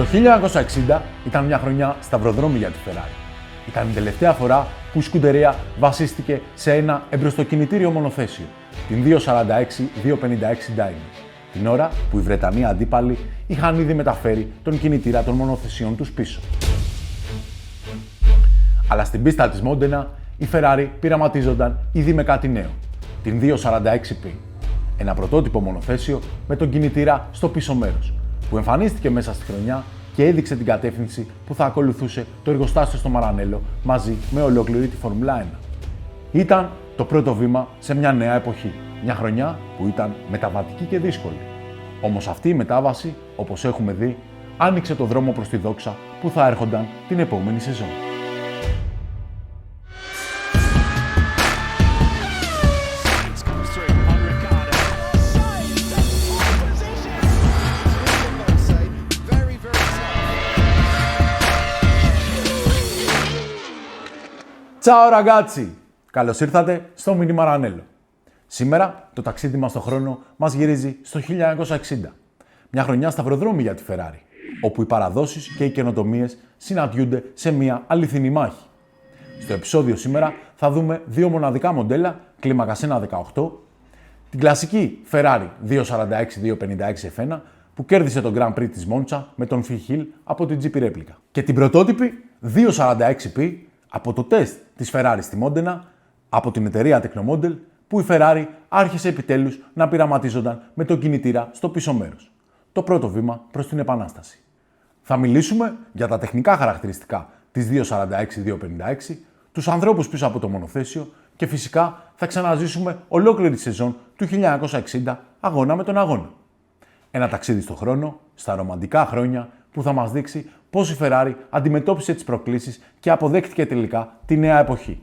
Το 1960 ήταν μια χρονιά σταυροδρόμι για τη Ferrari. Ήταν η τελευταία φορά που η σκουντερία βασίστηκε σε ένα εμπροστοκινητήριο μονοθέσιο, την 246-256 Dyna, την ώρα που οι Βρετανοί αντίπαλοι είχαν ήδη μεταφέρει τον κινητήρα των μονοθεσιών τους πίσω. Αλλά στην πίστα της Μόντενα, η Ferrari πειραματίζονταν ήδη με κάτι νέο, την 246P, ένα πρωτότυπο μονοθέσιο με τον κινητήρα στο πίσω μέρος, που εμφανίστηκε μέσα στη χρονιά και έδειξε την κατεύθυνση που θα ακολουθούσε το εργοστάσιο στο Μαρανέλο μαζί με ολόκληρη τη Φόρμουλα 1. Ήταν το πρώτο βήμα σε μια νέα εποχή, μια χρονιά που ήταν μεταβατική και δύσκολη. Όμως αυτή η μετάβαση, όπως έχουμε δει, άνοιξε το δρόμο προς τη δόξα που θα έρχονταν την επόμενη σεζόν. Ciao ragazzi! Καλώς ήρθατε στο Mini Maranello. Σήμερα το ταξίδι μας στον χρόνο μας γυρίζει στο 1960. Μια χρονιά σταυροδρόμι για τη Ferrari, όπου οι παραδόσεις και οι καινοτομίες συναντιούνται σε μια αληθινή μάχη. Στο επεισόδιο σήμερα θα δούμε δύο μοναδικά μοντέλα κλίμακας 1.18, την κλασική Ferrari 246-256 F1 που κέρδισε τον Grand Prix της Μόντσα με τον Phil Hill από την GP Replica και την πρωτότυπη 246P από το τεστ της Ferrari στη Μόντενα από την εταιρεία Tecnomodel που η Ferrari άρχισε επιτέλους να πειραματίζονταν με τον κινητήρα στο πίσω μέρος. Το πρώτο βήμα προς την επανάσταση. Θα μιλήσουμε για τα τεχνικά χαρακτηριστικά της 246-256, τους ανθρώπους πίσω από το μονοθέσιο και φυσικά θα ξαναζήσουμε ολόκληρη τη σεζόν του 1960 αγώνα με τον αγώνα. Ένα ταξίδι στον χρόνο, στα ρομαντικά χρόνια που θα μας δείξει πώς η Ferrari αντιμετώπισε τις προκλήσεις και αποδέχτηκε τελικά τη νέα εποχή.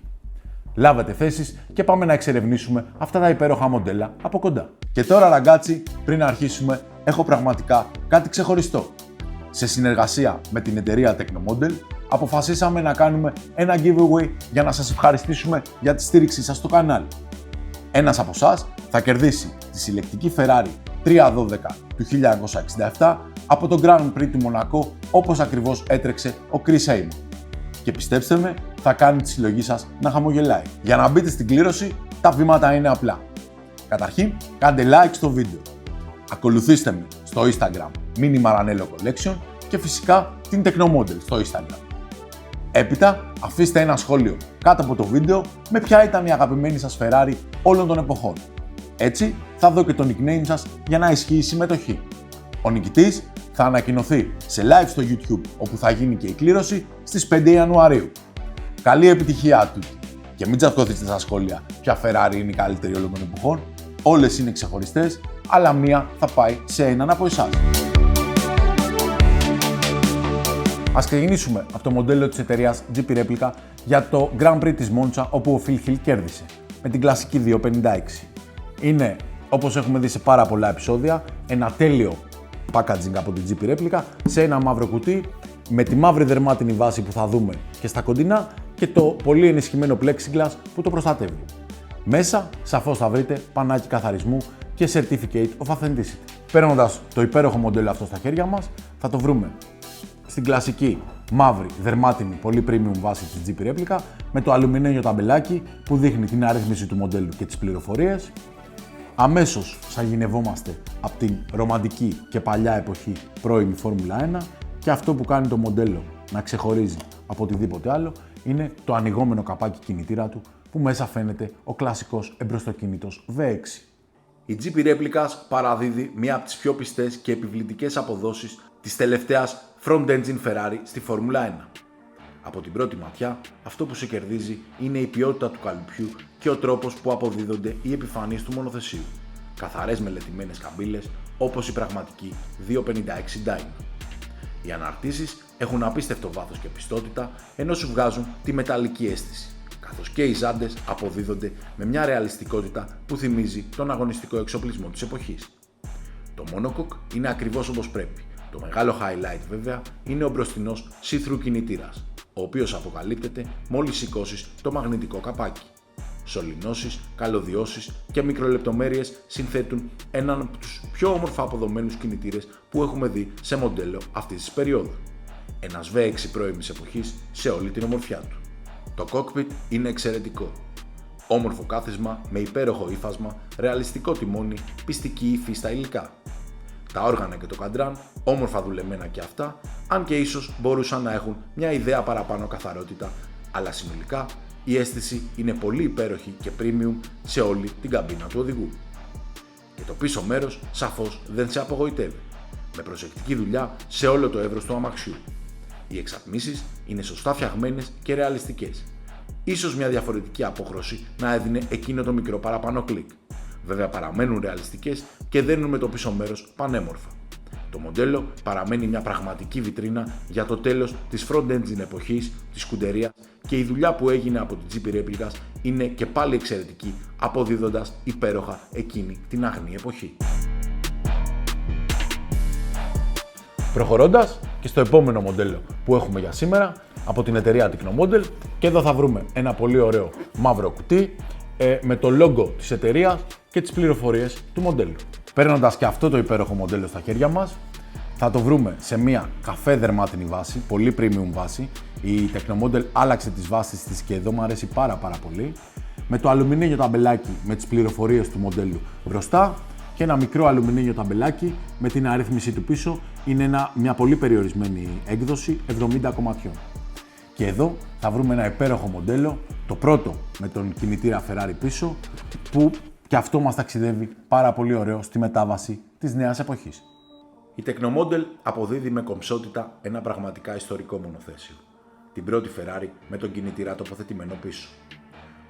Λάβετε θέσεις και πάμε να εξερευνήσουμε αυτά τα υπέροχα μοντέλα από κοντά. Και τώρα ραγκάτσι, πριν αρχίσουμε, έχω πραγματικά κάτι ξεχωριστό. Σε συνεργασία με την εταιρεία Tecnomodel, αποφασίσαμε να κάνουμε ένα giveaway για να σας ευχαριστήσουμε για τη στήριξή σας στο κανάλι. Ένας από εσάς θα κερδίσει τη συλλεκτική Ferrari 312 του 1967 από τον Grand Prix του Μονακό όπως ακριβώς έτρεξε ο Chris Amon. Και πιστέψτε με, θα κάνει τη συλλογή σας να χαμογελάει. Για να μπείτε στην κλήρωση, τα βήματα είναι απλά. Καταρχήν, κάντε like στο βίντεο. Ακολουθήστε με στο Instagram Mini Maranello Collection και φυσικά την Tecnomodel στο Instagram. Έπειτα, αφήστε ένα σχόλιο κάτω από το βίντεο με ποια ήταν η αγαπημένη σας Ferrari όλων των εποχών. Έτσι, θα δω και το nickname σας για να ισχύει η συμμετοχή. Ο νικητής θα ανακοινωθεί σε live στο YouTube, όπου θα γίνει και η κλήρωση στις 5 Ιανουαρίου. Καλή επιτυχία του! Και μην τσακωθείτε στα σχόλια ποια Ferrari είναι η καλύτερη όλων των εποχών. Όλες είναι ξεχωριστές, αλλά μία θα πάει σε έναν από εσάς. Ας ξεκινήσουμε από το μοντέλο της εταιρείας GP Replica για το Grand Prix της Μόντσα, όπου ο Phil Hill κέρδισε με την κλασική 256. Είναι, όπως έχουμε δει σε πάρα πολλά επεισόδια, ένα τέλειο packaging από την GP Replica σε ένα μαύρο κουτί με τη μαύρη δερμάτινη βάση που θα δούμε και στα κοντινά και το πολύ ενισχυμένο plexiglass που το προστατεύει. Μέσα σαφώς θα βρείτε πανάκι καθαρισμού και Certificate of Authenticity. Παίρνοντας το υπέροχο μοντέλο αυτό στα χέρια μας, θα το βρούμε στην κλασική μαύρη δερμάτινη πολύ premium βάση της GP Replica με το αλουμινένιο ταμπελάκι που δείχνει την αρρύθμιση του μοντέλου και τις πληροφορίες. Αμέσως σαγηνευόμαστε από την ρομαντική και παλιά εποχή πρώιμη Φόρμουλα 1 και αυτό που κάνει το μοντέλο να ξεχωρίζει από οτιδήποτε άλλο είναι το ανοιγόμενο καπάκι κινητήρα του που μέσα φαίνεται ο κλασικός εμπροστοκίνητος V6. Η GP Replicas παραδίδει μία από τις πιο πιστές και επιβλητικές αποδόσεις της τελευταίας front-engine Ferrari στη Φόρμουλα 1. Από την πρώτη ματιά, αυτό που σε κερδίζει είναι η ποιότητα του καλουπιού και ο τρόπος που αποδίδονται οι επιφανείς του μονοθεσίου. Καθαρές μελετημένες καμπύλες όπως η πραγματική 256 Dyna. Οι αναρτήσεις έχουν απίστευτο βάθος και πιστότητα ενώ σου βγάζουν τη μεταλλική αίσθηση, καθώς και οι ζάντες αποδίδονται με μια ρεαλιστικότητα που θυμίζει τον αγωνιστικό εξοπλισμό της εποχής. Το monocoque είναι ακριβώς όπως πρέπει. Το μεγάλο highlight βέβαια είναι ο μπροστινός see-through κινητήρας, ο οποίος αποκαλύπτεται μόλις σηκώσεις το μαγνητικό καπάκι. Σωληνώσεις, καλωδιώσεις και μικρολεπτομέρειες συνθέτουν έναν από τους πιο όμορφα αποδομένους κινητήρες που έχουμε δει σε μοντέλο αυτής της περίοδου. Ένας V6 πρώιμης εποχής σε όλη την ομορφιά του. Το cockpit είναι εξαιρετικό. Όμορφο κάθισμα με υπέροχο ύφασμα, ρεαλιστικό τιμόνι, πιστική υφή στα υλικά. Τα όργανα και το καντράν, όμορφα δουλεμένα και αυτά, αν και ίσως μπορούσαν να έχουν μια ιδέα παραπάνω καθαρότητα, αλλά συνολικά η αίσθηση είναι πολύ υπέροχη και premium σε όλη την καμπίνα του οδηγού. Και το πίσω μέρος σαφώς δεν σε απογοητεύει, με προσεκτική δουλειά σε όλο το εύρος του αμαξιού. Οι εξατμίσεις είναι σωστά φτιαγμένες και ρεαλιστικές. Ίσως μια διαφορετική απόχρωση να έδινε εκείνο το μικρό παραπάνω κλικ. Βέβαια παραμένουν ρεαλιστικές και δένουν με το πίσω μέρος πανέμορφα. Το μοντέλο παραμένει μια πραγματική βιτρίνα για το τέλος της front engine εποχής της σκουντερίας και η δουλειά που έγινε από την GP Replicas είναι και πάλι εξαιρετική, αποδίδοντας υπέροχα εκείνη την αγνή εποχή. Προχωρώντας και στο επόμενο μοντέλο που έχουμε για σήμερα από την εταιρεία Tecnomodel, και εδώ θα βρούμε ένα πολύ ωραίο μαύρο κουτί με το logo της εταιρείας και τις πληροφορίες του μοντέλου. Παίρνοντας και αυτό το υπέροχο μοντέλο στα χέρια μας, θα το βρούμε σε μια καφέ δερμάτινη βάση, πολύ premium βάση. Η Tecnomodel άλλαξε τις βάσεις της και εδώ μου αρέσει πάρα πολύ. Με το αλουμινένιο ταμπελάκι με τις πληροφορίες του μοντέλου μπροστά και ένα μικρό αλουμινένιο ταμπελάκι με την αρρύθμιση του πίσω. Είναι μια πολύ περιορισμένη έκδοση 70 κομματιών. Και εδώ θα βρούμε ένα υπέροχο μοντέλο, το πρώτο με τον κινητήρα Ferrari πίσω, που και αυτό μας ταξιδεύει πάρα πολύ ωραίο στη μετάβαση της νέας εποχής. Η Tecnomodel αποδίδει με κομψότητα ένα πραγματικά ιστορικό μονοθέσιο. Την πρώτη Ferrari με τον κινητήρα τοποθετημένο πίσω.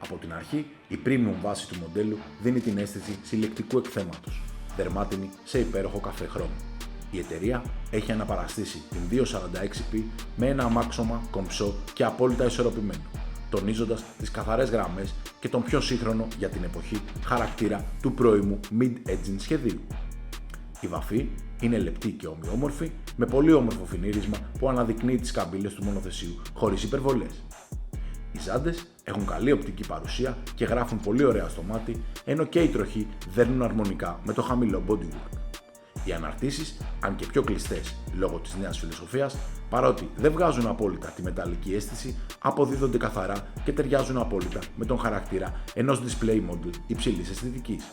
Από την αρχή, η premium βάση του μοντέλου δίνει την αίσθηση συλλεκτικού εκθέματος, δερμάτινη σε υπέροχο καφέ χρώμο. Η εταιρεία έχει αναπαραστήσει την 246P με ένα αμάξωμα κομψό και απόλυτα ισορροπημένο, τονίζοντας τις καθαρές γραμμές και τον πιο σύγχρονο για την εποχή χαρακτήρα του πρώιμου mid-engine σχεδίου. Η βαφή είναι λεπτή και ομοιόμορφη, με πολύ όμορφο φινίρισμα που αναδεικνύει τις καμπύλες του μονοθεσίου χωρίς υπερβολές. Οι ζάντες έχουν καλή οπτική παρουσία και γράφουν πολύ ωραία στο μάτι, ενώ και οι τροχοί δέρνουν αρμονικά με το χαμηλό bodywork. Οι αναρτήσεις, αν και πιο κλειστές λόγω της νέας φιλοσοφίας, παρότι δεν βγάζουν απόλυτα τη μεταλλική αίσθηση, αποδίδονται καθαρά και ταιριάζουν απόλυτα με τον χαρακτήρα ενός display model υψηλής αισθητικής.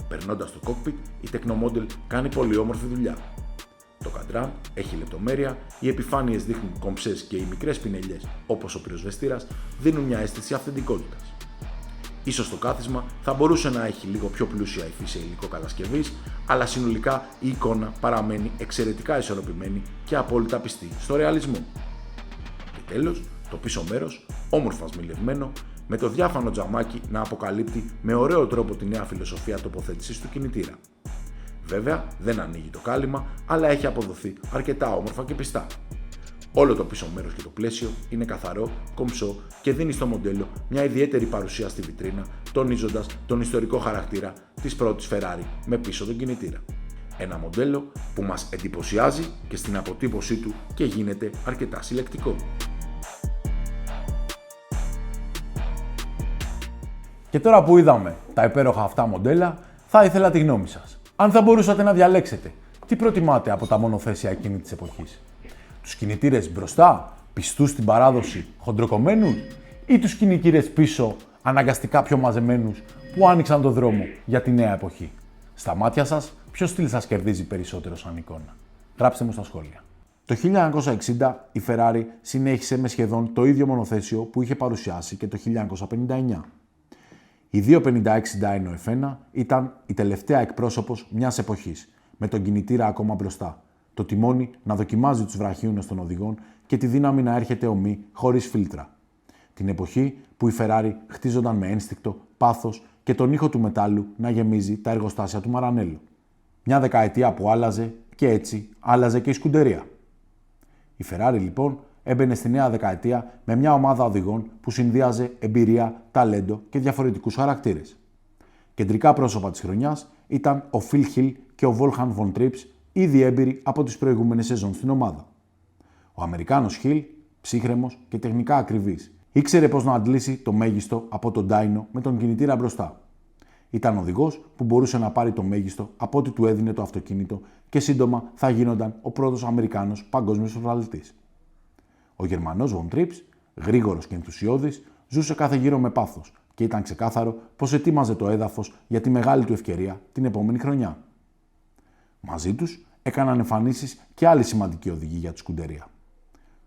Περνώντας το cockpit, η Tecnomodel κάνει πολύ όμορφη δουλειά. Το καντράν έχει λεπτομέρεια, οι επιφάνειες δείχνουν κομψές και οι μικρές πινελιές, όπως ο πυροσβεστήρας, δίνουν μια αίσθηση αυθεντικότητας. Ίσως το κάθισμα θα μπορούσε να έχει λίγο πιο πλούσια υφή σε υλικό κατασκευής, αλλά συνολικά η εικόνα παραμένει εξαιρετικά ισορροπημένη και απόλυτα πιστή στο ρεαλισμό. Και τέλος, το πίσω μέρος, όμορφα σμιλευμένο, με το διάφανο τζαμάκι να αποκαλύπτει με ωραίο τρόπο τη νέα φιλοσοφία τοποθέτησης του κινητήρα. Βέβαια, δεν ανοίγει το κάλυμα, αλλά έχει αποδοθεί αρκετά όμορφα και πιστά. Όλο το πίσω μέρος και το πλαίσιο είναι καθαρό, κομψό και δίνει στο μοντέλο μια ιδιαίτερη παρουσία στη βιτρίνα, τονίζοντας τον ιστορικό χαρακτήρα της πρώτης Ferrari με πίσω τον κινητήρα. Ένα μοντέλο που μας εντυπωσιάζει και στην αποτύπωσή του και γίνεται αρκετά συλλεκτικό. Και τώρα που είδαμε τα υπέροχα αυτά μοντέλα, θα ήθελα τη γνώμη σας. Αν θα μπορούσατε να διαλέξετε, τι προτιμάτε από τα μονοθέσια εκείνη της εποχής? Τους κινητήρες μπροστά, πιστούς στην παράδοση, χοντροκομμένους, ή τους κινητήρες πίσω, αναγκαστικά πιο μαζεμένους, που άνοιξαν το δρόμο για τη νέα εποχή? Στα μάτια σας, ποιο στυλ σας κερδίζει περισσότερο σαν εικόνα? Γράψτε μου στα σχόλια. Το 1960 η Ferrari συνέχισε με σχεδόν το ίδιο μονοθέσιο που είχε παρουσιάσει και το 1959. Η 256 Dyno F1 ήταν η τελευταία εκπρόσωπος μιας εποχής, με τον κινητήρα ακόμα μπροστά, το τιμόνι να δοκιμάζει τους βραχίονες των οδηγών και τη δύναμη να έρχεται ομή χωρίς φίλτρα. Την εποχή που οι Ferrari χτίζονταν με ένστικτο, πάθος και τον ήχο του μετάλλου να γεμίζει τα εργοστάσια του Μαρανέλο. Μια δεκαετία που άλλαζε και έτσι άλλαζε και η σκουντερία. Η Ferrari λοιπόν έμπαινε στη νέα δεκαετία με μια ομάδα οδηγών που συνδύαζε εμπειρία, ταλέντο και διαφορετικούς χαρακτήρες. Κεντρικά πρόσωπα της χρονιάς ήταν ο Phil Hill και ο Volkan von Trips, ήδη έμπειροι από τις προηγούμενες σεζόν στην ομάδα. Ο Αμερικάνος Hill, ψύχρεμος και τεχνικά ακριβής, Ήξερε πώς να αντλήσει το μέγιστο από τον Dyno με τον κινητήρα μπροστά. Ήταν οδηγός που μπορούσε να πάρει το μέγιστο από ό,τι του έδινε το αυτοκίνητο και σύντομα θα γίνονταν ο πρώτος Αμερικάνος παγκόσμιος πρωταθλητής. Ο Γερμανός Von Trips, γρήγορος και ενθουσιώδης, ζούσε κάθε γύρο με πάθος και ήταν ξεκάθαρο πως ετοίμαζε το έδαφος για τη μεγάλη του ευκαιρία την επόμενη χρονιά. Μαζί τους έκαναν εμφανίσεις και άλλοι σημαντικοί οδηγοί για τη σκουντερία.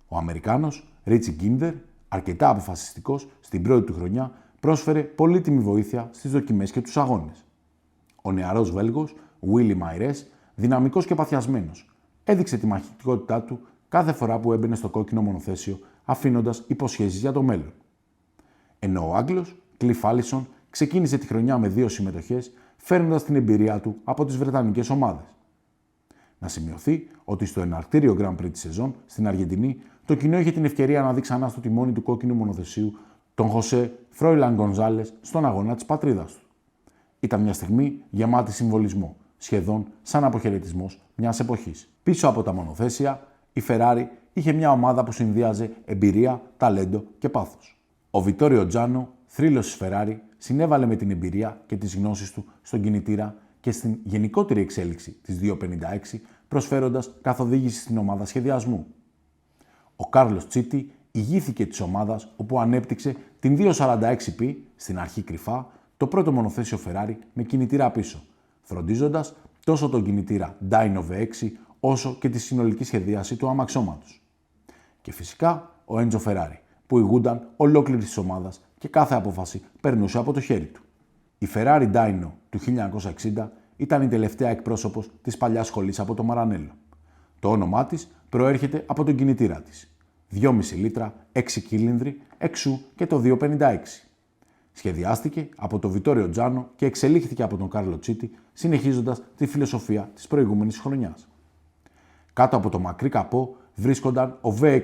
Ο Αμερικάνος Ρίτσι Γκίντερ, αρκετά αποφασιστικός στην πρώτη του χρονιά, πρόσφερε πολύτιμη βοήθεια στις δοκιμές και τους αγώνες. Ο νεαρός Βέλγος Willy Maires, δυναμικός και παθιασμένος, έδειξε τη μαχητικότητά του κάθε φορά που έμπαινε στο κόκκινο μονοθέσιο, αφήνοντας υποσχέσεις για το μέλλον. Ενώ ο Άγγλος Cliff Allison ξεκίνησε τη χρονιά με 2 συμμετοχές, φέρνοντας την εμπειρία του από τις βρετανικές ομάδες. Να σημειωθεί ότι στο εναρκτήριο Grand Prix της σεζόν στην Αργεντινή, το κοινό είχε την ευκαιρία να δει ξανά στο τιμόνι του κόκκινου μονοθεσίου τον Χωσέ Φρόιλαν Γκονζάλες στον αγώνα της πατρίδας του. Ήταν μια στιγμή γεμάτη συμβολισμό, σχεδόν σαν αποχαιρετισμός μιας εποχής. Πίσω από τα μονοθέσια, η Ferrari είχε μια ομάδα που συνδύαζε εμπειρία, ταλέντο και πάθος. Ο Βιτόριο Τζάνο, θρύλος της Ferrari, συνέβαλε με την εμπειρία και τις γνώσεις του στον κινητήρα και στην γενικότερη εξέλιξη της 256, προσφέροντας καθοδήγηση στην ομάδα σχεδιασμού. Ο Κάρλος Τσίτι ηγήθηκε της ομάδας, όπου ανέπτυξε την 246P, στην αρχή κρυφά, το πρώτο μονοθέσιο Ferrari με κινητήρα πίσω, φροντίζοντας τόσο τον κινητήρα Dyno V6 όσο και τη συνολική σχεδίαση του αμαξώματος. Και φυσικά ο Έντζο Φεράρι, που ηγούνταν ολόκληρη της ομάδας και κάθε απόφαση περνούσε από το χέρι του. Η Ferrari Dyno του 1960 ήταν η τελευταία εκπρόσωπος της παλιάς σχολής από το Μαρανέλο. Το όνομά της προέρχεται από τον κινητήρα της. 2,5 λίτρα, 6 κύλινδροι, εξού και το 256. Σχεδιάστηκε από τον Βιτόριο Τζάνο και εξελίχθηκε από τον Κάρλο Τσίτι, συνεχίζοντας τη φιλοσοφία της προηγούμενης χρονιάς. Κάτω από το μακρύ καπό βρίσκονταν ο V6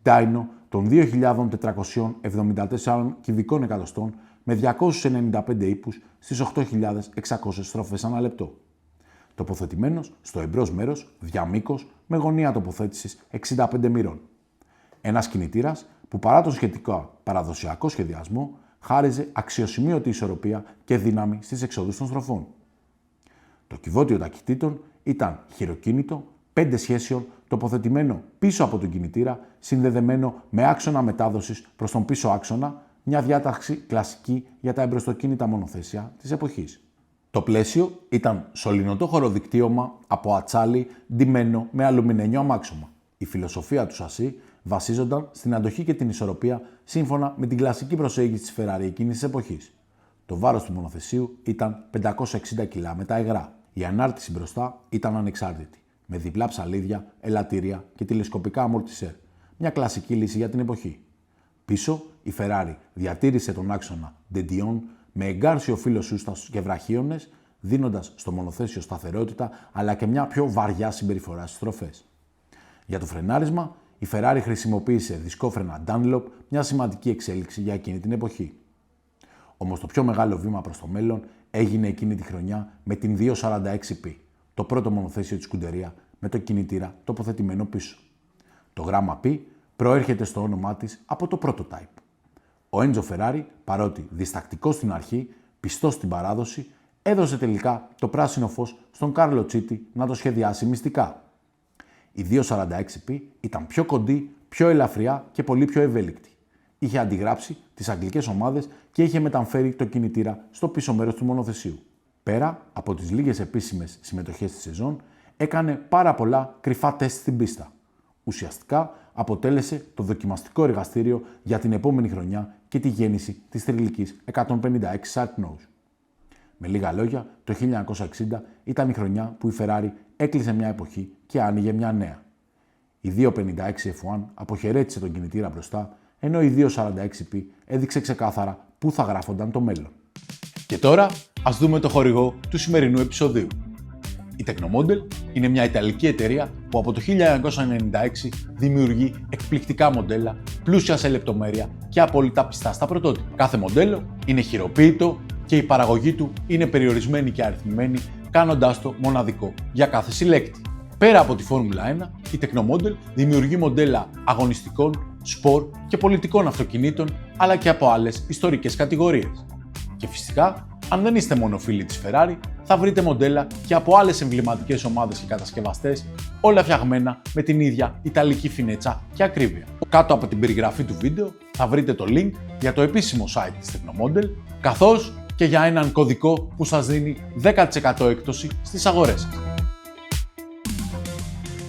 Dyno των 2.474 κυβικών εκατοστών με 295 ύπους στις 8.600 στροφές ανά λεπτό. Τοποθετημένος στο εμπρός μέρος, διαμήκος, με γωνία τοποθέτησης 65 μοιρών. Ένας κινητήρας που παρά τον σχετικά παραδοσιακό σχεδιασμό χάριζε αξιοσημείωτη ισορροπία και δύναμη στις εξόδους των στροφών. Το κυβότιο ταχυτήτων ήταν χειροκίνητο 5 σχέσεων τοποθετημένο πίσω από τον κινητήρα, συνδεδεμένο με άξονα μετάδοσης προς τον πίσω άξονα, μια διάταξη κλασική για τα εμπροστοκίνητα μονοθέσια της εποχής. Το πλαίσιο ήταν σωληνωτό χωροδικτύωμα από ατσάλι ντυμένο με αλουμινένιο αμάξωμα. Η φιλοσοφία του σασί βασίζονταν στην αντοχή και την ισορροπία σύμφωνα με την κλασική προσέγγιση της Ferrari εκείνης της εποχής. Το βάρος του μονοθεσίου ήταν 560 κιλά με τα υγρά. Η ανάρτηση μπροστά ήταν ανεξάρτητη, με διπλά ψαλίδια, ελαττήρια και τηλεσκοπικά αμορτισέρ. Μια κλασική λύση για την εποχή. Πίσω, η Ferrari διατήρησε τον άξονα De Dion με εγκάρσιο φύλλο σούστας και βραχίονες, δίνοντας στο μονοθέσιο σταθερότητα αλλά και μια πιο βαριά συμπεριφορά στις στροφές. Για το φρενάρισμα, η Ferrari χρησιμοποίησε δισκόφρενα Dunlop, μια σημαντική εξέλιξη για εκείνη την εποχή. Όμως το πιο μεγάλο βήμα προς το μέλλον έγινε εκείνη τη χρονιά με την 246P, το πρώτο μονοθέσιο της σκουντερία με το κινητήρα τοποθετημένο πίσω. Το γράμμα P προέρχεται στο όνομά της από το prototype. Ο Έντζο Φεράρι, παρότι διστακτικός στην αρχή, πιστός στην παράδοση, έδωσε τελικά το πράσινο φως στον Κάρλο Τσίτι να το σχεδιάσει μυστικά. Η 246P ήταν πιο κοντή, πιο ελαφριά και πολύ πιο ευέλικτη. Είχε αντιγράψει τις αγγλικές ομάδες και είχε μεταμφέρει το κινητήρα στο πίσω μέρος του μονοθεσίου. Πέρα από τις λίγες επίσημες συμμετοχές στη σεζόν, έκανε πάρα πολλά κρυφά τεστ στην πίστα. Ουσιαστικά αποτέλεσε το δοκιμαστικό εργαστήριο για την επόμενη χρονιά και τη γέννηση της θρυλικής 156 Sharpnose. Με λίγα λόγια, το 1960 ήταν η χρονιά που η Ferrari έκλεισε μια εποχή και άνοιγε μια νέα. Η 256 F1 αποχαιρέτησε τον κινητήρα μπροστά, ενώ η 246P έδειξε ξεκάθαρα πού θα γράφονταν το μέλλον. Και τώρα, ας δούμε το χορηγό του σημερινού επεισοδίου. Η Tecnomodel είναι μια ιταλική εταιρεία που από το 1996 δημιουργεί εκπληκτικά μοντέλα, πλούσια σε λεπτομέρεια και απόλυτα πιστά στα πρωτότυπα. Κάθε μοντέλο είναι χειροποίητο και η παραγωγή του είναι περιορισμένη και αριθμημένη, κάνοντάς το μοναδικό για κάθε συλλέκτη. Πέρα από τη Φόρμουλα 1, η Tecnomodel δημιουργεί μοντέλα αγωνιστικών σπορ και πολιτικών αυτοκινήτων, αλλά και από άλλες ιστορικές κατηγορίες. Και φυσικά, αν δεν είστε μόνο φίλοι της Ferrari, θα βρείτε μοντέλα και από άλλες εμβληματικές ομάδες και κατασκευαστές, όλα φτιαγμένα με την ίδια ιταλική φινέτσα και ακρίβεια. Κάτω από την περιγραφή του βίντεο θα βρείτε το link για το επίσημο site της Technomodel, καθώς και για έναν κωδικό που σας δίνει 10% έκπτωση στις αγορές σας.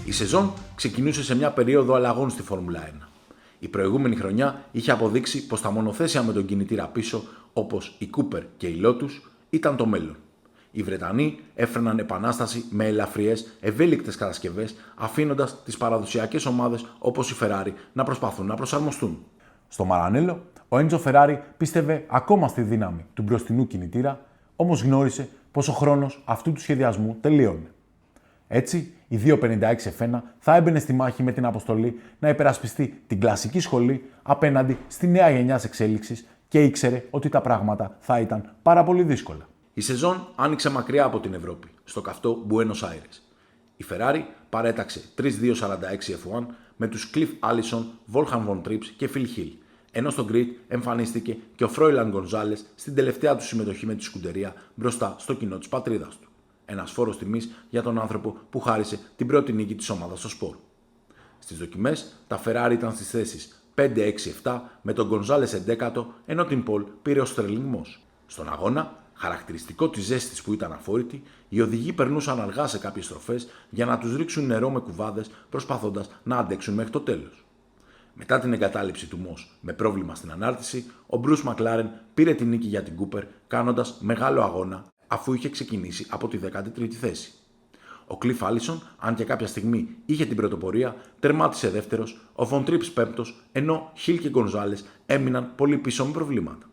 Η σεζόν ξεκινούσε σε μια περίοδο αλλαγών στη Φόρμουλα 1. Η προηγούμενη χρονιά είχε αποδείξει πως τα μονοθέσια με τον κινητήρα πίσω, όπως η Cooper και η Lotus, ήταν το μέλλον. Οι Βρετανοί έφερναν επανάσταση με ελαφριές, ευέλικτες κατασκευές, αφήνοντας τις παραδοσιακές ομάδες όπως η Ferrari να προσπαθούν να προσαρμοστούν. Στο Μαρανέλο, ο Έντζο Ferrari πίστευε ακόμα στη δύναμη του μπροστινού κινητήρα, όμως γνώρισε πως ο χρόνος αυτού του σχεδιασμού τελείωνε. Έτσι, η 256 F1 θα έμπαινε στη μάχη με την αποστολή να υπερασπιστεί την κλασική σχολή απέναντι στη νέα γενιά εξέλιξης και ήξερε ότι τα πράγματα θα ήταν πάρα πολύ δύσκολα. Η σεζόν άνοιξε μακριά από την Ευρώπη, στο καυτό Buenos Aires. Η Ferrari παρέταξε 3-2-46 F1 με τους Cliff Allison, Wolfgang von Trips και Phil Hill, ενώ στο grid εμφανίστηκε και ο Froilan González στην τελευταία του συμμετοχή με τη σκουντερία μπροστά στο κοινό της πατρίδας του. Ένας φόρος τιμής για τον άνθρωπο που χάρισε την πρώτη νίκη της ομάδας στο σπορ. Στις δοκιμές, τα Ferrari ήταν στις θέσεις 5-6-7 με τον González 11ο, ενώ την Pole πήρε ο Sterling Moss. Στον αγώνα, χαρακτηριστικό της ζέστης που ήταν αφόρητη, οι οδηγοί περνούσαν αργά σε κάποιες στροφές για να τους ρίξουν νερό με κουβάδες, προσπαθώντας να αντέξουν μέχρι το τέλος. Μετά την εγκατάλειψη του Moss με πρόβλημα στην ανάρτηση, ο Bruce McLaren πήρε την νίκη για την Cooper, κάνοντας μεγάλο αγώνα αφού είχε ξεκινήσει από τη 13η θέση. Ο Cliff Allison, αν και κάποια στιγμή είχε την πρωτοπορία, τερμάτισε δεύτερος, ο Von Trips πέμπτος, ενώ Hill και González έμειναν πολύ πίσω με προβλήματα.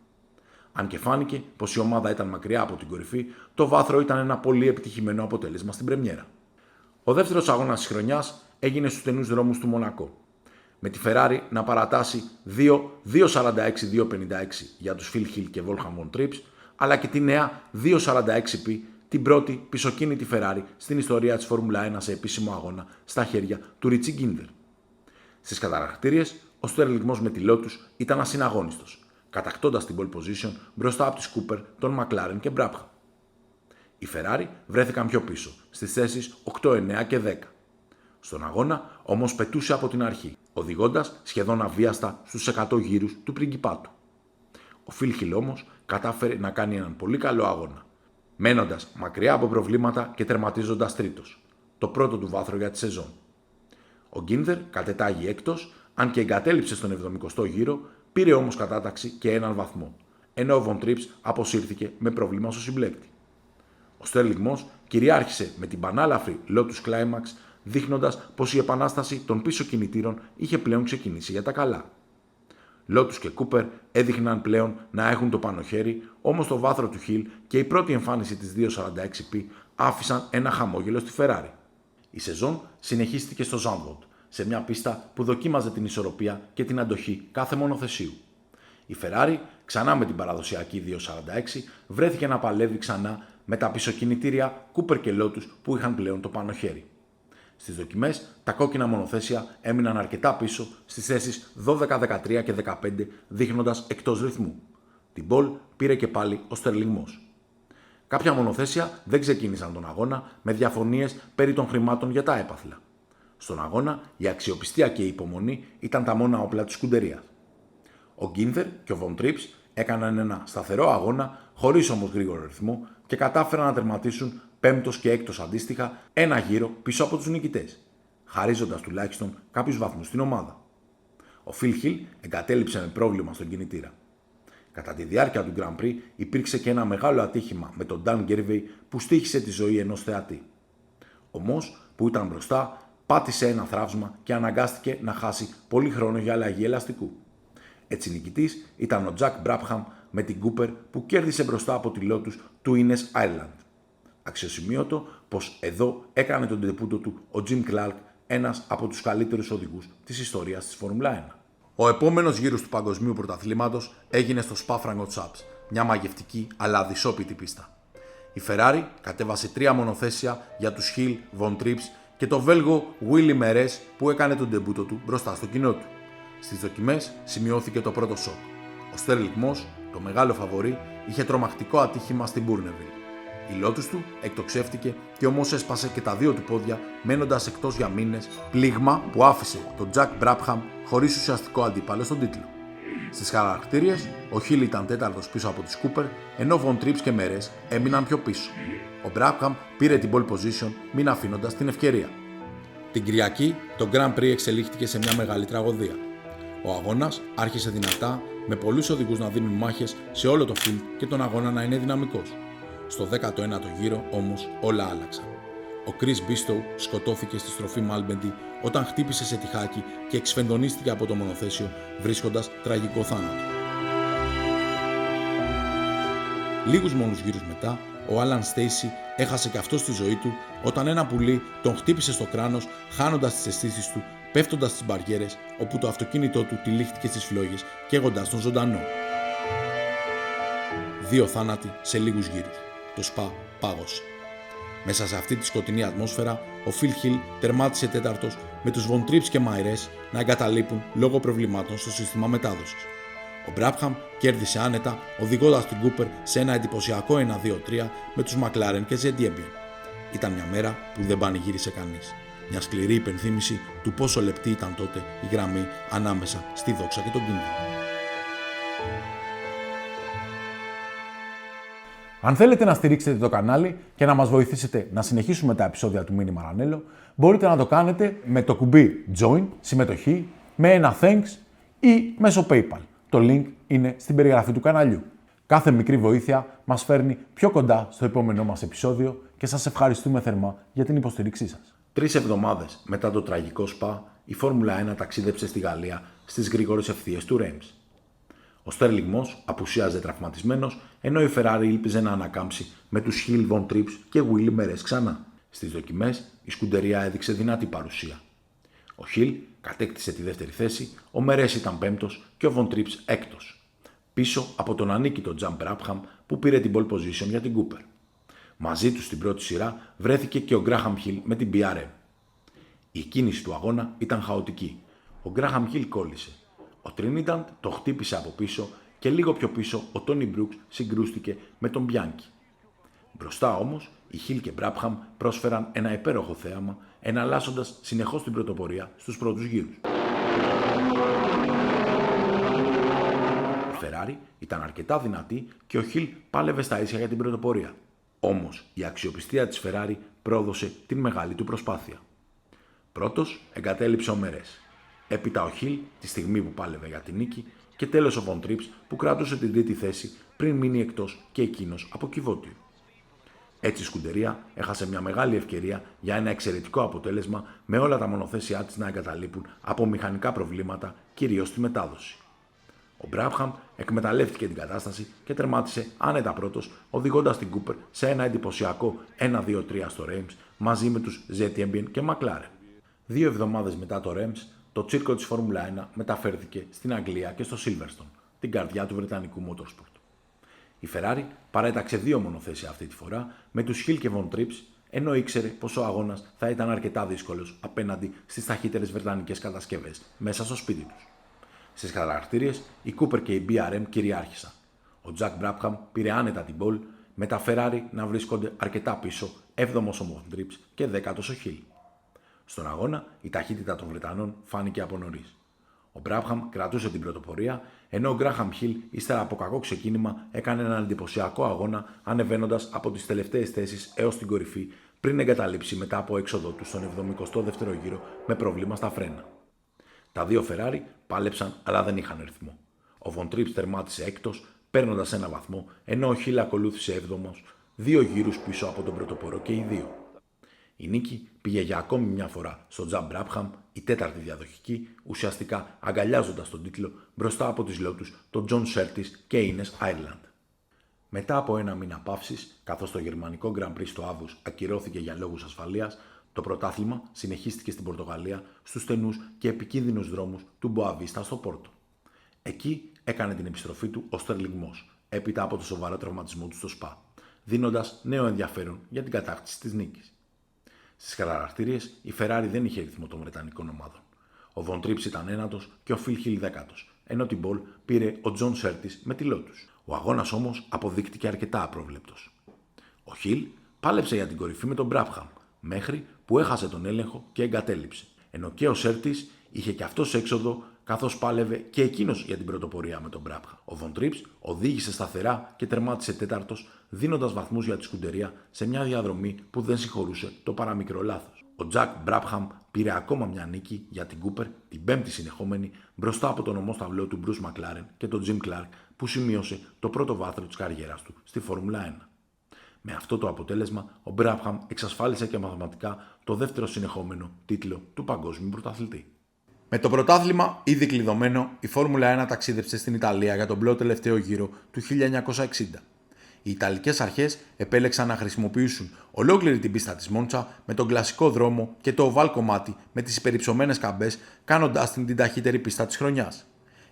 Αν και φάνηκε πως η ομάδα ήταν μακριά από την κορυφή, το βάθρο ήταν ένα πολύ επιτυχημένο αποτέλεσμα στην πρεμιέρα. Ο δεύτερος αγώνας της χρονιάς έγινε στους στενούς δρόμους του Μονακό, με τη Ferrari να παρατάσει 2-2-46-2-56 για τους Phil Hill και Wolfgang von Trips, αλλά και τη νέα 246P, την πρώτη πισωκίνητη Ferrari στην ιστορία της Φόρμουλα 1 σε επίσημο αγώνα στα χέρια του Ρίτσι Γκίντερ. Στις καταρακτήριες, ο Sterling Moss με τη Lotus ήταν ασυναγώνιστος, κατακτώντας την pole position μπροστά από τις Cooper, τον McLaren και Brabham. Οι Ferrari βρέθηκαν πιο πίσω, στις θέσεις 8, 9 και 10. Στον αγώνα όμως πετούσε από την αρχή, οδηγώντας σχεδόν αβίαστα στους 100 γύρους του πριγκιπάτου. Ο Phil Hill όμως κατάφερε να κάνει έναν πολύ καλό αγώνα, μένοντας μακριά από προβλήματα και τερματίζοντας τρίτος, το πρώτο του βάθρο για τη σεζόν. Ο Γκίντερ κατετάγει έκτος, αν και εγκατέλειψε στον 70ο γύρο, πήρε όμως κατάταξη και έναν βαθμό, ενώ ο Von Trips αποσύρθηκε με πρόβλημα στο συμπλέκτη. Ο Sterling Moss κυριάρχησε με την πανάλαφρη Lotus Climax, δείχνοντας πως η επανάσταση των πίσω κινητήρων είχε πλέον ξεκινήσει για τα καλά. Lotus και Cooper έδειχναν πλέον να έχουν το πάνω χέρι, όμως το βάθρο του Hill και η πρώτη εμφάνιση της 246P άφησαν ένα χαμόγελο στη Ferrari. Η σεζόν συνεχίστηκε στο Zandvoort, σε μια πίστα που δοκίμαζε την ισορροπία και την αντοχή κάθε μονοθεσίου. Η Ferrari, ξανά με την παραδοσιακή 246, βρέθηκε να παλεύει ξανά με τα πισωκινητήρια Cooper και Lotus που είχαν πλέον το πάνω χέρι. Στις δοκιμές, τα κόκκινα μονοθέσια έμειναν αρκετά πίσω στις θέσεις 12, 13 και 15, δείχνοντας εκτός ρυθμού. Την Pole πήρε και πάλι ο Sterling Moss. Κάποια μονοθέσια δεν ξεκίνησαν τον αγώνα με διαφωνίες περί των χρημάτων για τα έπαθλα. Στον αγώνα, η αξιοπιστία και η υπομονή ήταν τα μόνα όπλα της σκουντερίας. Ο Γκίντερ και ο Von Trips έκαναν ένα σταθερό αγώνα, χωρίς όμως γρήγορο ρυθμό, και κατάφεραν να τερματίσουν πέμπτος και έκτος αντίστοιχα ένα γύρο πίσω από τους νικητές, χαρίζοντας τουλάχιστον κάποιους βαθμούς στην ομάδα. Ο Phil Hill εγκατέλειψε με πρόβλημα στον κινητήρα. Κατά τη διάρκεια του Grand Prix υπήρξε και ένα μεγάλο ατύχημα με τον Dan Gervais που στοίχισε τη ζωή ενός θεατή. Ο Moss, που ήταν μπροστά, πάτησε ένα θραύσμα και αναγκάστηκε να χάσει πολύ χρόνο για αλλαγή ελαστικού. Έτσι νικητής ήταν ο Jack Brabham με την Cooper που κέρδισε μπροστά από τη Lotus του Ines Ireland. Αξιοσημείωτο πως εδώ έκανε τον ντεπούτο του ο Jim Clark, ένας από τους καλύτερους οδηγούς της ιστορίας της Φόρμουλα 1. Ο επόμενος γύρος του παγκοσμίου πρωταθλήματος έγινε στο Spa-Francorchamps, μια μαγευτική αλλά αδυσόπιτη πίστα. Η Ferrari κατέβασε 3 μονοθέσια για τους Hill, Von Trips και το Βέλγο Willy Meres που έκανε τον ντεμπούτο του μπροστά στο κοινό του. Στις δοκιμές σημειώθηκε το πρώτο σοκ. Ο Στέρλινγκ Μος, το μεγάλο φαβορί, είχε τρομακτικό ατύχημα στην Μπούρνεβιλ. Η Lotus του εκτοξεύτηκε και ο Μος έσπασε και τα δύο του πόδια, μένοντας εκτός για μήνες, πλήγμα που άφησε τον Jack Brabham χωρίς ουσιαστικό αντίπαλο στον τίτλο. Στις χαρακτήριες, ο Χιλ ήταν τέταρτος πίσω από τους Κούπερ, ενώ Βον Τρίψ και Μερές έμειναν πιο πίσω. Ο Brabham πήρε την pole position, μην αφήνοντας την ευκαιρία. Την Κυριακή, το Grand Prix εξελίχθηκε σε μια μεγάλη τραγωδία. Ο αγώνας άρχισε δυνατά, με πολλούς οδηγούς να δίνουν μάχες σε όλο το field και τον αγώνα να είναι δυναμικός. Στο 19ο γύρο όμως όλα άλλαξαν. Ο Chris Bistow σκοτώθηκε στη στροφή Malbendy όταν χτύπησε σε τυχάκι και εξφενδονίστηκε από το μονοθέσιο, βρίσκοντας τραγικό θάνατο. Λίγους μόνους γύρους μετά, ο Alan Stacy έχασε και αυτός τη ζωή του όταν ένα πουλί τον χτύπησε στο κράνος, χάνοντας τις αισθήσεις του, πέφτοντας στις μπαριέρες, όπου το αυτοκίνητό του τυλίχτηκε στις φλόγες, καίγοντας τον ζωντανό. 2 θάνατοι σε λίγους γύρους. Το Spa πάγωσε. Μέσα σε αυτή τη σκοτεινή ατμόσφαιρα, ο Phil Hill τερμάτισε τέταρτος, με τους Von Trips και Maires να εγκαταλείπουν λόγω προβλημάτων στο σύστημα μετάδοσης. Ο Brabham κέρδισε άνετα, οδηγώντας την Cooper σε ένα εντυπωσιακό 1-2-3 με τους McLaren και Zediembian. Ήταν μια μέρα που δεν πανηγύρισε κανείς. Μια σκληρή υπενθύμηση του πόσο λεπτή ήταν τότε η γραμμή ανάμεσα στη δόξα και τον κίνδυνο. Αν θέλετε να στηρίξετε το κανάλι και να μας βοηθήσετε να συνεχίσουμε τα επεισόδια του Mini Maranello, μπορείτε να το κάνετε με το κουμπί Join, συμμετοχή, με ένα Thanks ή μέσω PayPal. Το link είναι στην περιγραφή του καναλιού. Κάθε μικρή βοήθεια μας φέρνει πιο κοντά στο επόμενό μας επεισόδιο και σας ευχαριστούμε θερμά για την υποστήριξή σας. 3 εβδομάδες μετά το τραγικό Σπα, η Φόρμουλα 1 ταξίδεψε στη Γαλλία στις γρήγορες ευθείες του Reims. Ο Στέρλινγκ Μος απουσίαζε τραυματισμένος, ενώ η Ferrari ήλπιζε να ανακάμψει με τους Hill, Von Trips και Willy Merez ξανά. Στις δοκιμές, η σκουντερία έδειξε δυνατή παρουσία. Ο Hill κατέκτησε τη δεύτερη θέση, ο Merez ήταν πέμπτος και ο Von Trips έκτος. Πίσω από τον ανίκητο Jack Brabham που πήρε την pole position για την Cooper. Μαζί του στην πρώτη σειρά βρέθηκε και ο Graham Hill με την BRM. Η κίνηση του αγώνα ήταν χαοτική. Ο Graham Hill κόλλησε. Ο Trinidad το χτύπησε από πίσω και λίγο πιο πίσω ο Tony Brooks συγκρούστηκε με τον Bianchi. Μπροστά όμως, οι Hill και Brabham πρόσφεραν ένα υπέροχο θέαμα, εναλλάσσοντας συνεχώς την πρωτοπορία στους πρώτους γύρους. Η Ferrari ήταν αρκετά δυνατή και ο Hill πάλευε στα ίσια για την πρωτοπορία. Όμως, η αξιοπιστία της Ferrari πρόδωσε την μεγάλη του προσπάθεια. Πρώτος εγκατέλειψε ο Merez. Έπειτα ο Hill τη στιγμή που πάλευε για την νίκη και τέλος ο Von Trips που κράτησε την τρίτη θέση πριν μείνει εκτός και εκείνος από κυβότιο. Έτσι η σκουντερία έχασε μια μεγάλη ευκαιρία για ένα εξαιρετικό αποτέλεσμα με όλα τα μονοθέσιά της να εγκαταλείπουν από μηχανικά προβλήματα, κυρίως στη μετάδοση. Ο Brabham εκμεταλλεύτηκε την κατάσταση και τερμάτισε άνετα πρώτος, οδηγώντας την Cooper σε ένα εντυπωσιακό 1-2-3 στο Reims μαζί με τους Zediembian και McLaren. 2 εβδομάδες μετά το Reims, το τσίρκο της Φόρμουλα 1 μεταφέρθηκε στην Αγγλία και στο Silverstone, την καρδιά του βρετανικού motorsport. Η Ferrari παρέταξε 2 μονοθέσια αυτή τη φορά με τους Hill και Von Trips, ενώ ήξερε πως ο αγώνας θα ήταν αρκετά δύσκολος απέναντι στις ταχύτερες βρετανικές κατασκευές μέσα στο σπίτι τους. Στις χαρακτήριες, η Cooper και η BRM κυριάρχησαν. Ο Jack Brabham πήρε άνετα την pole, με τα Ferrari να βρίσκονται αρκετά πίσω, 7ος ο Von Trips και 10ος ο Hill. Στον αγώνα, η ταχύτητα των Βρετανών φάνηκε από νωρίς. Ο Brabham κρατούσε την πρωτοπορία, ενώ ο Graham Hill, ύστερα από κακό ξεκίνημα, έκανε έναν εντυπωσιακό αγώνα, ανεβαίνοντας από τις τελευταίες θέσεις έως την κορυφή, πριν εγκαταλείψει μετά από έξοδο του στον 72ο γύρο με πρόβλημα στα φρένα. Τα 2 Ferrari πάλεψαν, αλλά δεν είχαν ρυθμό. Ο Von Trips τερμάτισε έκτος, παίρνοντας ένα βαθμό, ενώ ο Hill ακολούθησε 7ος, 2 γύρους πίσω από τον πρωτοπόρο και οι 2. Η νίκη πήγε για ακόμη μια φορά στον Jack Brabham, η τέταρτη διαδοχική, ουσιαστικά αγκαλιάζοντας τον τίτλο μπροστά από τις Lotus, τον John Surtees και Ines Ireland. Μετά από ένα μήνα παύσης, καθώς το γερμανικό Grand Prix στο Άβους ακυρώθηκε για λόγους ασφαλείας, το πρωτάθλημα συνεχίστηκε στην Πορτογαλία στους στενούς και επικίνδυνους δρόμους του Boavista στο Πόρτο. Εκεί έκανε την επιστροφή του ο Στέρλινγκ Μος, έπειτα από το σοβαρό τραυματισμό του στο Σπα, δίνοντας νέο ενδιαφέρον για την κατάκτηση της νίκης. Στις χαρακτήριες, η Ferrari δεν είχε ρυθμό των βρετανικών ομάδων. Ο Von Trips ήταν ένατος και ο Phil Hill δέκατος, ενώ την Pole πήρε ο John Surtees με τη Lotus. Ο αγώνας όμως αποδείχτηκε αρκετά απρόβλεπτος. Ο Hill πάλεψε για την κορυφή με τον Brabham, μέχρι που έχασε τον έλεγχο και εγκατέλειψε, ενώ και ο Surtees είχε και αυτός έξοδο, καθώς πάλευε και εκείνος για την πρωτοπορία με τον Brabham. Ο Von Trips οδήγησε σταθερά και τερμάτισε τέταρτος, δίνοντας βαθμούς για τη σκουντερία σε μια διαδρομή που δεν συγχωρούσε το παραμικρό λάθος. Ο Jack Brabham πήρε ακόμα μια νίκη για την Cooper, την πέμπτη συνεχόμενη, μπροστά από τον ομόσταυλό του Bruce McLaren και τον Jim Clark, που σημείωσε το πρώτο βάθρο της καριέρας του στη Φόρμουλα 1. Με αυτό το αποτέλεσμα, ο Brabham εξασφάλισε και μαθηματικά το δεύτερο συνεχόμενο τίτλο του παγκόσμιου πρωταθλητή. Με το πρωτάθλημα ήδη κλειδωμένο, η Φόρμουλα 1 ταξίδεψε στην Ιταλία για τον πλέον τελευταίο γύρο του 1960. Οι Ιταλικές αρχές επέλεξαν να χρησιμοποιήσουν ολόκληρη την πίστα της Μόντσα με τον κλασικό δρόμο και το οβάλ κομμάτι με τις υπερυψωμένες καμπές, κάνοντάς την ταχύτερη πίστα της χρονιάς.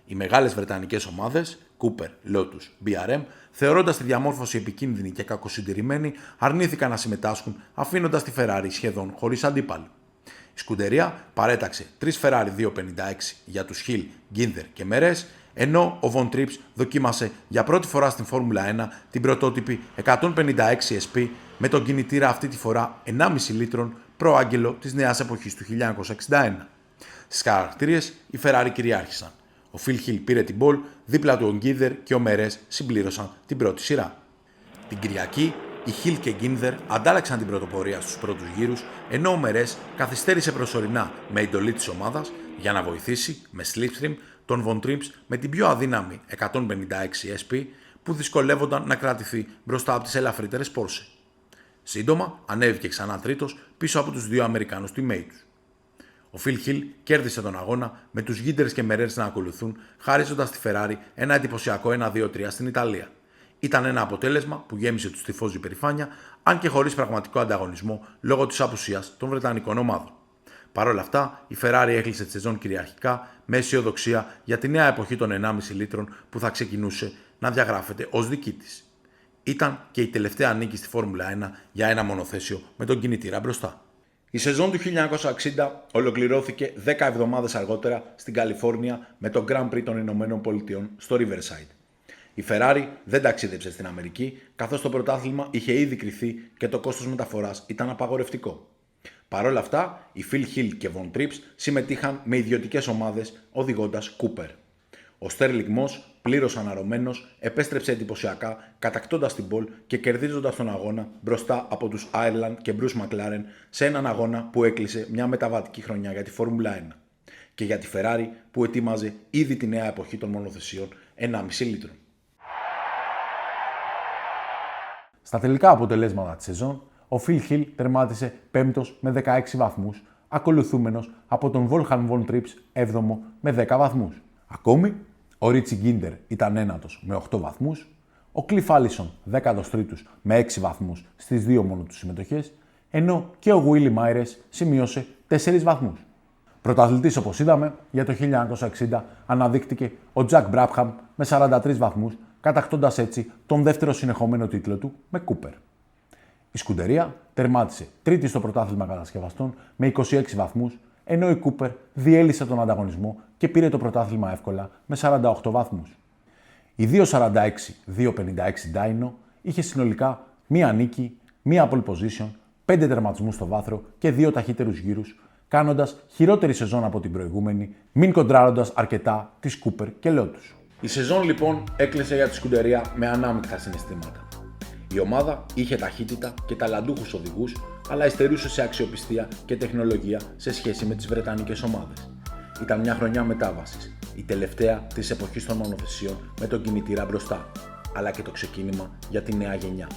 Οι μεγάλες βρετανικές ομάδες, Cooper, Lotus, BRM, θεωρώντας τη διαμόρφωση επικίνδυνη και κακοσυντηρημένη, αρνήθηκαν να συμμετάσχουν, αφήνοντας τη Ferrari σχεδόν χωρίς αντίπαλο. Η σκουντερία παρέταξε 3 Ferrari 256 για τους Hill, Ginther και Merez, ενώ ο Von Trips δοκίμασε για πρώτη φορά στην Φόρμουλα 1 την πρωτότυπη 156 SP με τον κινητήρα αυτή τη φορά 1,5 λίτρων, προάγγελο της νέας εποχής του 1961. Στις χαρακτήριες οι Ferrari κυριάρχησαν. Ο Phil Hill πήρε την Pole, δίπλα του ο Ginther και ο Merez συμπλήρωσαν την πρώτη σειρά. Την Κυριακή, οι Hill και Ginther αντάλλαξαν την πρωτοπορία στους πρώτους γύρους, ενώ ο Merez καθυστέρησε προσωρινά με εντολή της ομάδας για να βοηθήσει με slipstream τον Von Trips με την πιο αδύναμη 156 SP που δυσκολεύονταν να κρατηθεί μπροστά από τις ελαφρύτερες Porsche. Σύντομα ανέβηκε ξανά τρίτος πίσω από τους δύο Αμερικάνους teammates. Ο Phil Hill κέρδισε τον αγώνα με τους Ginther και Merez να ακολουθούν, χαρίζοντας τη Ferrari ένα εντυπωσιακό 1-2-3 στην Ιταλία. Ήταν ένα αποτέλεσμα που γέμισε τους τυφώζους υπερηφάνεια, αν και χωρίς πραγματικό ανταγωνισμό λόγω της απουσίας των Βρετανικών ομάδων. Παρ' όλα αυτά, η Ferrari έκλεισε τη σεζόν κυριαρχικά με αισιοδοξία για τη νέα εποχή των 1,5 λίτρων που θα ξεκινούσε να διαγράφεται ως δική της. Ήταν και η τελευταία νίκη στη Φόρμουλα 1 για ένα μονοθέσιο με τον κινητήρα μπροστά. Η σεζόν του 1960 ολοκληρώθηκε 10 εβδομάδες αργότερα στην Καλιφόρνια με το Grand Prix των Ηνωμένων Πολιτειών στο Riverside. Η Ferrari δεν ταξίδεψε στην Αμερική, καθώς το πρωτάθλημα είχε ήδη κριθεί και το κόστος μεταφοράς ήταν απαγορευτικό. Παρ' όλα αυτά, οι Phil Hill και Von Trips συμμετείχαν με ιδιωτικές ομάδες οδηγώντας Cooper. Ο Sterling Moss, πλήρως αναρωμένος, επέστρεψε εντυπωσιακά, κατακτώντας την Pole και κερδίζοντας τον αγώνα μπροστά από τους Ireland και Bruce McLaren σε έναν αγώνα που έκλεισε μια μεταβατική χρονιά για τη Φόρμουλα 1 και για τη Ferrari που ετοίμαζε ήδη τη νέα εποχή των μονοθεσιών 1,5 λίτρων. Στα τελικά αποτελέσματα της σεζόν, ο Phil Hill τερμάτισε πέμπτος με 16 βαθμούς, ακολουθούμενος από τον Wolfgang Von Trips 7ο με 10 βαθμούς. Ακόμη, ο Richie Ginther ήταν ένατος με 8 βαθμούς, ο Cliff Allison 13ος με 6 βαθμούς στις δύο μόνο του συμμετοχές, ενώ και ο Willie Myers σημείωσε 4 βαθμούς. Πρωταθλητής, όπως είδαμε, για το 1960 αναδείχτηκε ο Jack Brabham με 43 βαθμούς, κατακτώντας έτσι τον δεύτερο συνεχόμενο τίτλο του με Cooper. Η σκουντερία τερμάτισε τρίτη στο πρωτάθλημα κατασκευαστών με 26 βαθμούς, ενώ η Cooper διέλυσε τον ανταγωνισμό και πήρε το πρωτάθλημα εύκολα με 48 βαθμούς. Η 246-256 Dyno είχε συνολικά μία νίκη, μία pole position, 5 τερματισμούς στο βάθρο και 2 ταχύτερους γύρους, κάνοντας χειρότερη σεζόν από την προηγούμενη, μην κοντράροντας αρκετά τις Cooper και Lotus. Η σεζόν λοιπόν έκλεισε για τη σκουντερία με ανάμεικτα συναισθήματα. Η ομάδα είχε ταχύτητα και ταλαντούχους οδηγούς, αλλά υστερούσε σε αξιοπιστία και τεχνολογία σε σχέση με τις βρετανικές ομάδες. Ήταν μια χρονιά μετάβασης, η τελευταία της εποχής των μονοθεσιών με τον κινητήρα μπροστά, αλλά και το ξεκίνημα για τη νέα γενιά.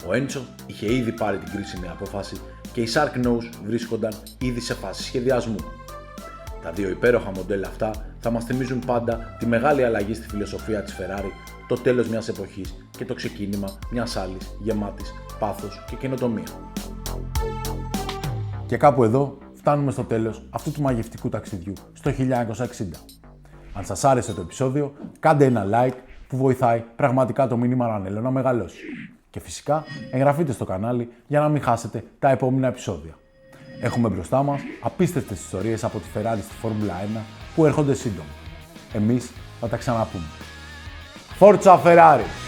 Ο Έντσο είχε ήδη πάρει την κρίσιμη απόφαση και οι Shark Nose βρίσκονταν ήδη σε φάση σχεδιασμού. Τα δύο υπέροχα μοντέλα αυτά θα μας θυμίζουν πάντα τη μεγάλη αλλαγή στη φιλοσοφία της Ferrari, το τέλος μιας εποχής και το ξεκίνημα μιας άλλης γεμάτης πάθος και καινοτομία. Και κάπου εδώ φτάνουμε στο τέλος αυτού του μαγευτικού ταξιδιού στο 1960. Αν σας άρεσε το επεισόδιο, κάντε ένα like που βοηθάει πραγματικά το μήνυμα Ρανέλο να μεγαλώσει. Και φυσικά εγγραφείτε στο κανάλι για να μην χάσετε τα επόμενα επεισόδια. Έχουμε μπροστά μας απίστευτες ιστορίες από τη Ferrari στη Φόρμουλα 1 που έρχονται σύντομα. Εμείς θα τα ξαναπούμε. Forza Ferrari!